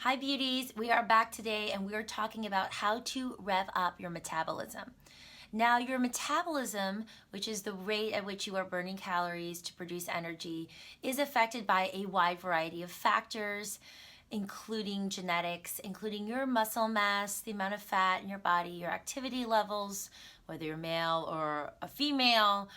Hi beauties, we are back today and we are talking about how to rev up your metabolism. Now your metabolism, which is the rate at which you are burning calories to produce energy, is affected by a wide variety of factors, including genetics, including your muscle mass, the amount of fat in your body, your activity levels, whether you're male or a female,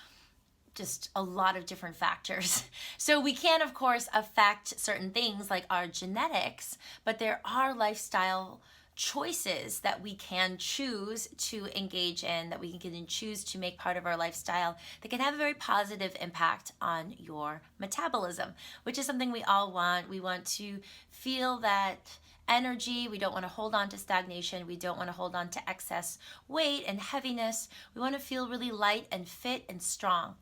just a lot of different factors. So we can, of course, affect certain things like our genetics, but there are lifestyle choices that we can choose to engage in, that we can choose to make part of our lifestyle that can have a very positive impact on your metabolism, which is something we all want. We want to feel that energy. We don't want to hold on to stagnation. We don't want to hold on to excess weight and heaviness. We want to feel really light and fit and strong.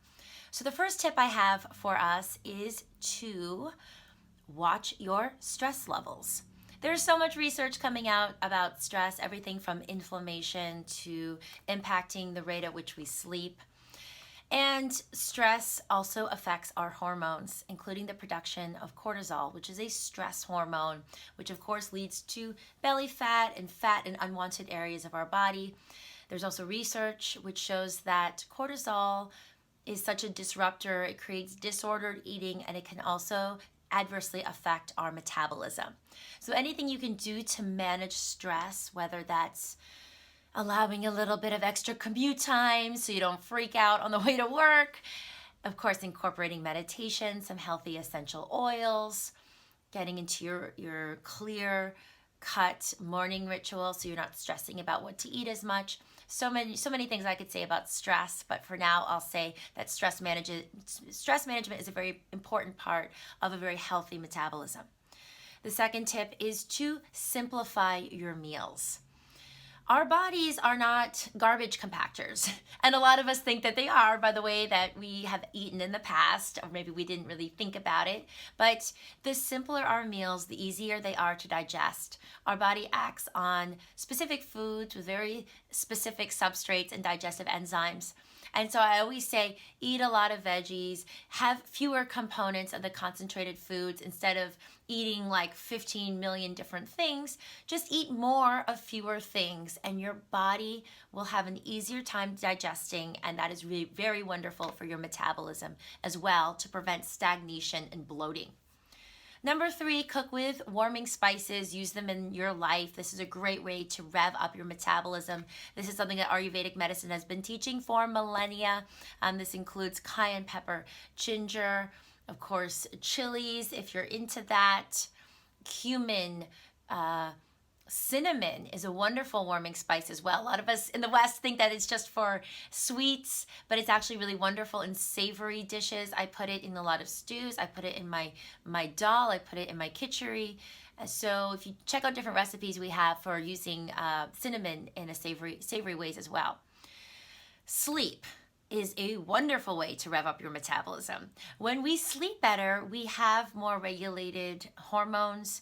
So the first tip I have for us is to watch your stress levels. There's so much research coming out about stress, everything from inflammation to impacting the rate at which we sleep. And stress also affects our hormones, including the production of cortisol, which is a stress hormone, which of course leads to belly fat in unwanted areas of our body. There's also research which shows that cortisol is such a disruptor. It creates disordered eating, and it can also adversely affect our metabolism. So anything you can do to manage stress, whether that's allowing a little bit of extra commute time so you don't freak out on the way to work, of course incorporating meditation, some healthy essential oils, getting into your clear cut morning ritual so you're not stressing about what to eat as much. So many things I could say about stress, but for now I'll say that stress management is a very important part of a very healthy metabolism. The second tip is to simplify your meals. Our bodies are not garbage compactors, and a lot of us think that they are by the way that we have eaten in the past, or maybe we didn't really think about it, but the simpler our meals, the easier they are to digest. Our body acts on specific foods with very specific substrates and digestive enzymes. And so I always say, eat a lot of veggies, have fewer components of the concentrated foods instead of eating like 15 million different things. Just eat more of fewer things and your body will have an easier time digesting, and that is really very wonderful for your metabolism as well, to prevent stagnation and bloating. Number 3, cook with warming spices. Use them in your life. This is a great way to rev up your metabolism. This is something that Ayurvedic medicine has been teaching for millennia. This includes cayenne pepper, ginger, of course, chilies, if you're into that, cumin, cinnamon is a wonderful warming spice as well. A lot of us in the West think that it's just for sweets, but it's actually really wonderful in savory dishes. I put it in a lot of stews. I put it in my dal. I put it in my khichdi. So if you check out different recipes we have for using cinnamon in a savory ways as well. Sleep is a wonderful way to rev up your metabolism. When we sleep better, we have more regulated hormones,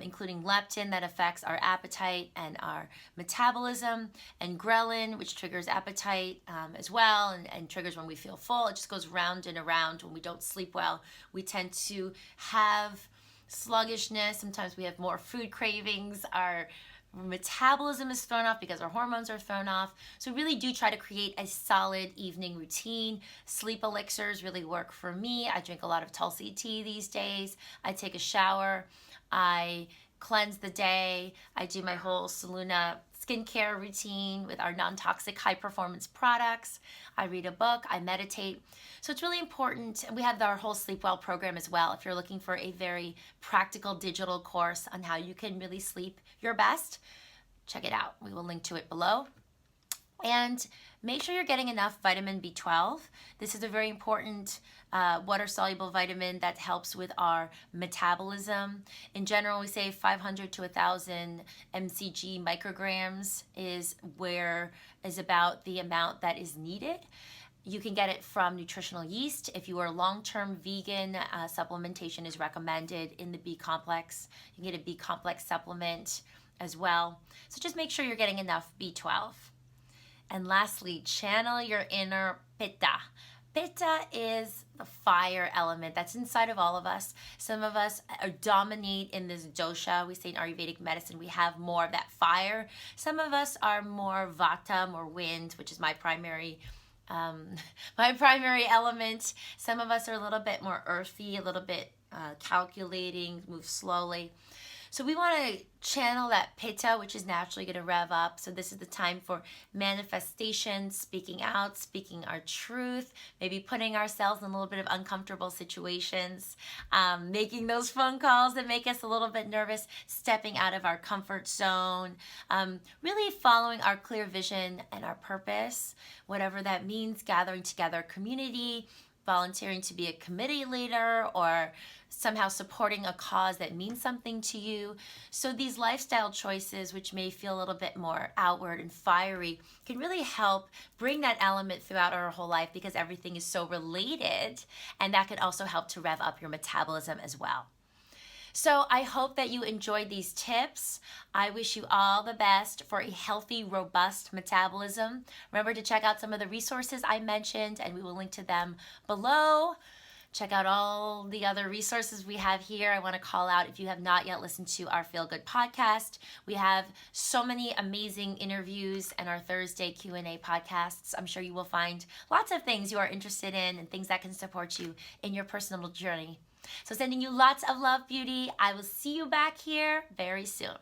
including leptin that affects our appetite and our metabolism, and ghrelin, which triggers appetite as well and triggers when we feel full. It just goes round and around. When we don't sleep well, we tend to have sluggishness. Sometimes we have more food cravings. Our metabolism is thrown off because our hormones are thrown off. So really do try to create a solid evening routine. Sleep elixirs really work for me. I drink a lot of Tulsi tea these days. I take a shower. I cleanse the day. I do my whole Saluna skincare routine with our non-toxic high performance products. I read a book, I meditate. So it's really important, and we have our whole Sleep Well program as well. If you're looking for a very practical digital course on how you can really sleep your best, check it out. We will link to it below. And make sure you're getting enough vitamin B12. This is a very important water-soluble vitamin that helps with our metabolism. In general, we say 500 to 1,000 mcg micrograms is about the amount that is needed. You can get it from nutritional yeast. If you are long-term vegan, supplementation is recommended in the B complex. You can get a B complex supplement as well. So just make sure you're getting enough B12. And lastly, channel your inner pitta. Pitta is the fire element that's inside of all of us. Some of us dominate in this dosha. We say in Ayurvedic medicine we have more of that fire. Some of us are more vata, more wind, which is my primary um, my primary element. Some of us are a little bit more earthy, a little bit calculating, move slowly. So we want to channel that pitta, which is naturally going to rev up. So this is the time for manifestation, speaking out, speaking our truth, maybe putting ourselves in a little bit of uncomfortable situations, making those phone calls that make us a little bit nervous, stepping out of our comfort zone, really following our clear vision and our purpose, whatever that means, gathering together community, volunteering to be a committee leader, or somehow supporting a cause that means something to you. So these lifestyle choices, which may feel a little bit more outward and fiery, can really help bring that element throughout our whole life because everything is so related, and that can also help to rev up your metabolism as well. So I hope that you enjoyed these tips. I wish you all the best for a healthy, robust metabolism. Remember to check out some of the resources I mentioned, and we will link to them below. Check out all the other resources we have here. I want to call out, if you have not yet listened to our Feel Good podcast, we have so many amazing interviews and our Thursday Q&A podcasts. I'm sure you will find lots of things you are interested in and things that can support you in your personal journey. So sending you lots of love, beauty. I will see you back here very soon.